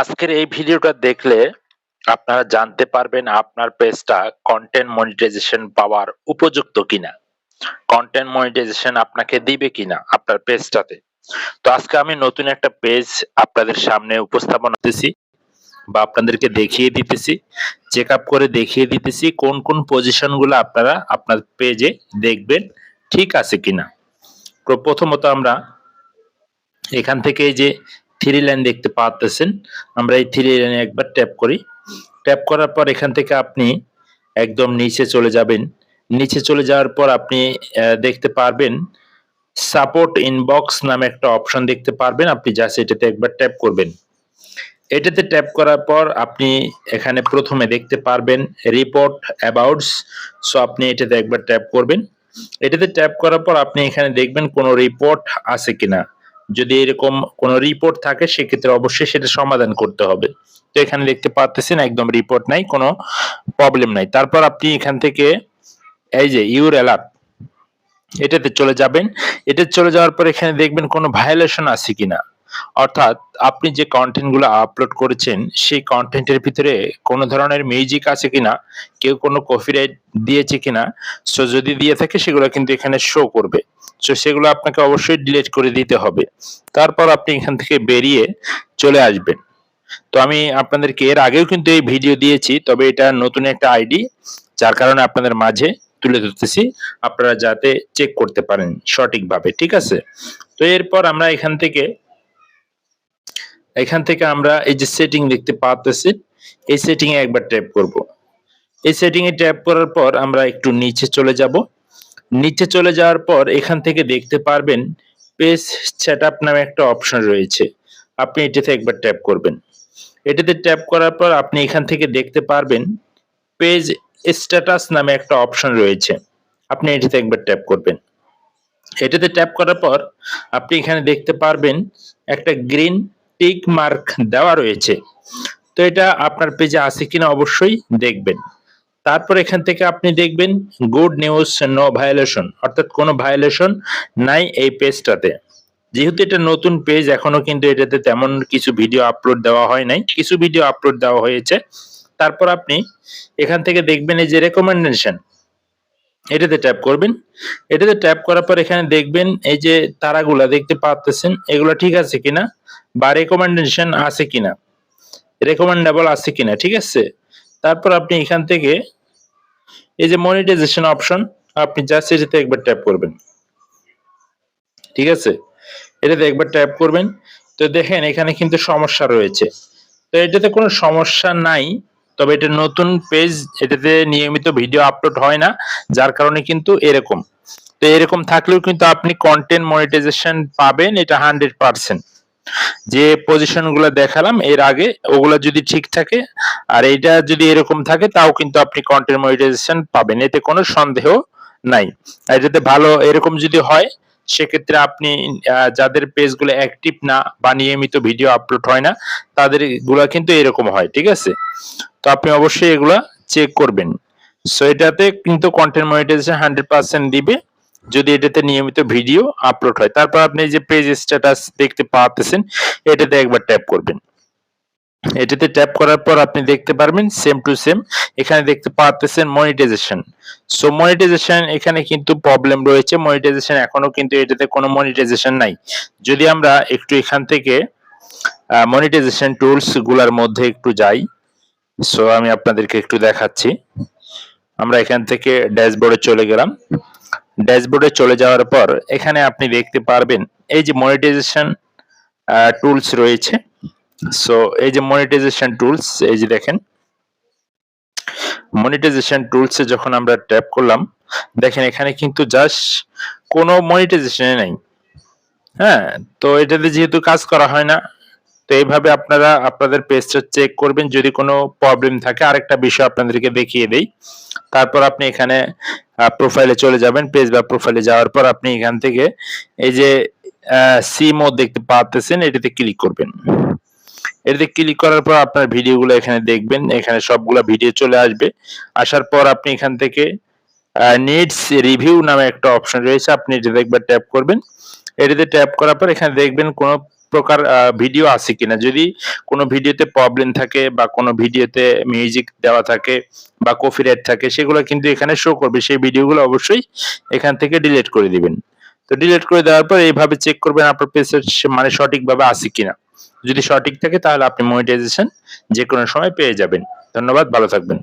আজকের এই ভিডিওটা দেখলে আপনারা জানতে পারবেন আপনার পেজটা কন্টেন্ট মনিটাইজেশন পাওয়ার উপযুক্ত কিনা। কন্টেন্ট মনিটাইজেশন আপনাকে দিবে কিনা আপনার পেজটাতে। তো আজকে আমি নতুন একটা পেজ আপনাদের সামনে উপস্থাপন করতেছি বা আপনাদেরকে দেখিয়ে দিতেছি, চেক আপ করে দেখিয়ে দিতেছি কোন কোন পজিশনগুলো আপনারা আপনার পেজে দেখবেন ঠিক আছে কিনা। তো প্রথমত আমরা এখান থেকে এই যে থ্রি লাইন দেখতে পাচ্ছেন, আমরা এই থ্রি লাইনে একবার ট্যাপ করি। ট্যাপ করার পর এখান থেকে আপনি একদম নিচে চলে যাবেন। নিচে চলে যাওয়ার পর আপনি দেখতে পারবেন সাপোর্ট ইনবক্স নামে একটা অপশন দেখতে পারবেন। আপনি জাস্ট এটাতে একবার ট্যাপ করবেন। এটাতে ট্যাপ করার পর আপনি এখানে প্রথমে দেখতে পারবেন রিপোর্ট অ্যাবাউটস। সো আপনি এটাতে একবার ট্যাপ করবেন। এটাতে ট্যাপ করার পর আপনি এখানে দেখবেন কোনো রিপোর্ট আছে কিনা। যদি এরকম কোনো রিপোর্ট থাকে সেক্ষেত্রে অবশ্যই সেটা সমাধান করতে হবে। তো এখানে দেখতে পাচ্ছেন একদম রিপোর্ট নাই, কোনো প্রবলেম নাই। তারপর আপনি এখান থেকে এই যে ইউর অ্যালার্ট এটাতে চলে যাবেন। এটা চলে যাওয়ার পর এখানে দেখবেন কোনো ভায়োলেশন আছে কিনা, অর্থাৎ আপনি যে কন্টেন্ট গুলো আপলোড করেছেন সেই কন্টেন্টের ভিতরে কোনো ধরনের মিউজিক আছে কিনা, কেউ কোনো কপিরাইট দিয়েছে কিনা। সো যদি দিয়ে থাকে সেগুলো কিন্তু এখানে শো করবে। সো সেগুলো আপনাকে অবশ্যই ডিলিট করে দিতে হবে। তারপর আপনি এখান থেকে বেরিয়ে চলে আসবেন। তো আমি আপনাদেরকে এর আগেও কিন্তু এই ভিডিও দিয়েছি, তবে এটা নতুন একটা আইডি, যার কারণে আপনাদের মাঝে তুলে ধরতেছি, আপনারা যাতে চেক করতে পারেন সঠিকভাবে। ঠিক আছে? তো এরপর আমরা এখান থেকে আমরা এই যে সেটিং দেখতে পাচ্ছি, এই সেটিং এ একবার ট্যাপ করব। এই সেটিং এ ট্যাপ করার পর আমরা একটু নিচে চলে যাব। নিচে চলে যাওয়ার পর এখান থেকে দেখতে পারবেন পেজ সেটআপ নামে একটা অপশন রয়েছে। আপনি এটাতে একবার ট্যাপ করবেন। এটাতে ট্যাপ করার পর আপনি এখান থেকে দেখতে পারবেন পেজ স্ট্যাটাস নামে একটা অপশন রয়েছে। আপনি এটাতে একবার ট্যাপ করবেন। এটাতে ট্যাপ করার পর আপনি এখানে দেখতে পারবেন একটা গ্রিন টিক মার্ক দেওয়া রয়েছে। তো এটা আপনার পেজে আছে কিনা অবশ্যই দেখবেন। তারপর এখান থেকে আপনি দেখবেন গুড নিউজ, নো ভায়োলেশন, অর্থাৎ কোনো ভায়োলেশন নাই এই পেজটাতে। যেহেতু এটা নতুন পেজ, এখনো কিন্তু এটাতে তেমন কিছু ভিডিও আপলোড দেওয়া হয় নাই, কিছু ভিডিও আপলোড দেওয়া হয়েছে। তারপর আপনি এখান থেকে দেখবেন এই যে রেকমেন্ডেশন, এটাতে ট্যাপ করবেন। এটাতে ট্যাপ করার পর এখানে দেখবেন এই যে তারাগুলা দেখতে পাচ্ছেন, এগুলো ঠিক আছে কিনা বা রেকমেন্ডেশন আছে কিনা, রেকমেন্ডেবল আছে কিনা। ঠিক আছে? তারপর আপনি এখান থেকে এই যে মনিটাইজেশন অপশন, আপনি জাস্ট এটাতে একবার ট্যাপ করবেন। ঠিক আছে? এটাতে একবার ট্যাপ করবেন। তো দেখেন এখানে কিন্তু সমস্যা রয়েছে। তো এটাতে কোনো সমস্যা নাই, তবে এটা নতুন পেজ, এটাতে নিয়মিত ভিডিও আপলোড হয় না, যার কারণে কিন্তু এরকম। তো এরকম থাকলেও কিন্তু আপনি কন্টেন্ট মনিটাইজেশন পাবেন, এটা 100%। যে পজিশন গুলো দেখালাম এর আগে, ওগুলো যদি ঠিক থাকে আর এইটা যদি এরকম থাকে, তাও কিন্তু আপনি কন্টেন্ট মনিটাইজেশন পাবেন, এতে কোনো সন্দেহ নাই। আর এটাতে ভালো এরকম যদি হয়, সেক্ষেত্রে আপনি যাদের পেজগুলো অ্যাক্টিভ না বা নিয়মিত ভিডিও আপলোড হয় না, তাদের গুলা কিন্তু এরকম হয়। ঠিক আছে? তো আপনি অবশ্যই এগুলা চেক করবেন। সো এটাতে কিন্তু কন্টেন্ট মনিটাইজেশন 100% দিবে যদি এটাতে নিয়মিত ভিডিও আপলোড হয়। তারপর আপনি যে পেজ স্ট্যাটাস দেখতে পাচ্ছেন, এটাতে একবার ট্যাপ করবেন। এটাতে ট্যাপ করার পর আপনি দেখতে পারবেন সেম টু সেম এখানে দেখতে পাচ্ছেন মনিটাইজেশন। সো মনিটাইজেশন এখানে কিন্তু প্রবলেম রয়েছে, মনিটাইজেশন এখনো কিন্তু এটাতে কোনো মনিটাইজেশন নাই। যদি আমরা একটু এখান থেকে মনিটাইজেশন টুলস গুলার মধ্যে একটু যাই, সো আমি আপনাদেরকে একটু দেখাচ্ছি। আমরা এখান থেকে ড্যাশবোর্ডে চলে গেলাম। ড্যাশবোর্ডে চলে যাওয়ার পর এখানে আপনি দেখতে পারবেন এই যে মনিটাইজেশন টুলস রয়েছে। সো এই যে মনিটাইজেশন টুলস, এই যে দেখেন মনিটাইজেশন টুলসে যখন আমরা ট্যাপ করলাম, দেখেন এখানে কিন্তু জাস্ট কোনো মনিটাইজেশন নাই। হ্যাঁ, তো এটাতে যেহেতু কাজ করা হয় না, তো এইভাবে আপনারা আপনাদের পেজটা চেক করবেন যদি কোনো প্রবলেম থাকে। আরেকটা বিষয় আপনাদেরকে দেখিয়ে দেই। তারপর আপনি এখানে প্রোফাইলে চলে যাবেন। পেজ বা প্রোফাইলে যাওয়ার পর আপনি এখান থেকে এই যে সি মোড দেখতে পাচ্ছেন, এটাতে ক্লিক করবেন। এটাতে ক্লিক করার পর আপনার ভিডিওগুলো এখানে দেখবেন, এখানে সবগুলা ভিডিও চলে আসবে। আসার পর আপনি এখান থেকে নিডস রিভিউ নামে একটা অপশন রয়েছে, আপনি এটাতে একবার ট্যাপ করবেন। এটাতে ট্যাপ করার পর এখানে দেখবেন কোনো প্রকার ভিডিও আছে কিনা। যদি কোনো ভিডিওতে প্রবলেম থাকে বা কোনো ভিডিওতে মিউজিক দেওয়া থাকে বা কপিরাইট থাকে, সেগুলো কিন্তু এখানে শো করবে। সেই ভিডিওগুলো অবশ্যই এখান থেকে ডিলিট করে দিবেন। তো ডিলিট করে দেওয়ার পর এইভাবে চেক করবেন আপনার পেজের মানে সঠিকভাবে আছে কিনা। যদি সঠিক থাকে তাহলে আপনি মনিটাইজেশন যেকোনো সময় পেয়ে যাবেন। ধন্যবাদ, ভালো থাকবেন।